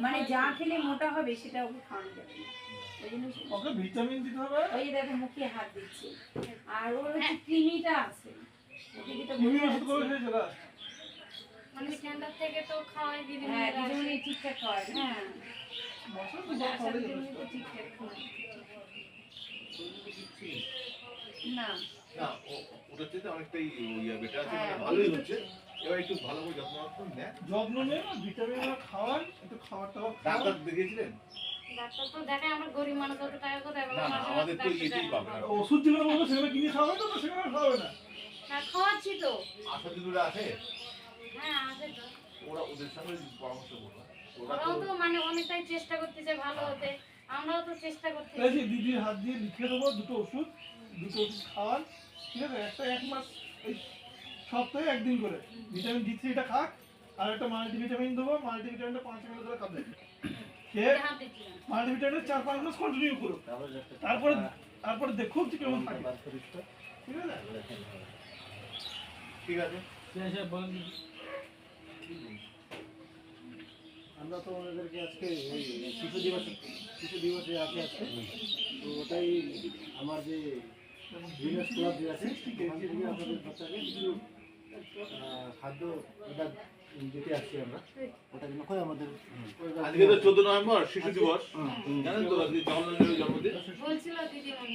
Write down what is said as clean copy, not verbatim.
মানে যা খেলে মোটা হবে সেটা ওকে খাওয়ানো যাবে না। ওই জন্য ওকে ভিটামিন দিতে হবে। ওই যে দেখো মুখে হাত দিচ্ছে। আর ওর হচ্ছে কৃমিটা আছে, ওকে যেটা তুমি বলে ওষুধ করে খেয়েছো না? মানে ঠান্ডা থেকে তো খাওয়াই দিদি। হ্যাঁ দিদিমণি ঠিকঠাক খাওয়ায়। হ্যাঁ মশলা তো যা খাওয়ালে দিদিমণি যথেষ্ট। তো ঠিকঠাক খাওয়ায়। না না ওটা থেকে অনেকটাই বেটার আছে, মানে ভালোই হচ্ছে। এবার একটু ভালো করে যত্ন নেন। যত্ন নেই, ভিটামিন খাওয়ান, একটু খাবার টাবার খাওয়ান। ডাক্তার দেখিয়েছিলেন? ডাক্তার তো দেখায়, আমরা গরিব মানুষ, অত টাকা কোথায় পাবো? না না, আমাদের তো এটাই পাবে না। ওষুধ যেগুলো বলবো সেগুলো কিনে খাওয়াবে তো, সেগুলো খাওয়াবে না। না খাওয়াচ্ছি তো। আশা দিদিরা আছে, হ্যাঁ আছে তো। ওরা ওদের সঙ্গে পরামর্শ করবে। ওরাও তো মানে অনেকটাই চেষ্টা করতেছে ভালো হতে, আমরাও তো চেষ্টা করতেছি। এই যে দিদির হাত দিয়ে লিখে দেবো দুটো ওষুধ খাওয়ান, ঠিক আছে? একটা 1 মাস, এই সপ্তাহে 1 দিন করে ভিটামিন D3টা খাক, আর একটা মাল্টিভিটামিন দেবো, মাল্টিভিটামিনটা 5 ml করে খাবে। খেয়ে হাত দিচ্ছি না। মাল্টিভিটামিনটা 4-5 মাস কন্টিনিউ করো, তারপরে দেখো যে কেমন থাকে, ঠিক আছে? ঠিক আছে। আমরা তো ওনাদেরকে আজকে ওই শিশু দিবসে আছে আজকে, তো ওটাই আমার যে ভিলেজ ক্লাব যে আছে সেখান থেকে আপনাদের বাচ্চাকে কিছু খাদ্য ওটা দিতে আসছি আমরা, ওটা জন্য হয় আমাদের আজকে তো 14 নভেম্বর শিশু দিবস, জানেন তো? আজকে জওহরলাল নেহরুর জন্মদিন। বলছিল দিদিমণি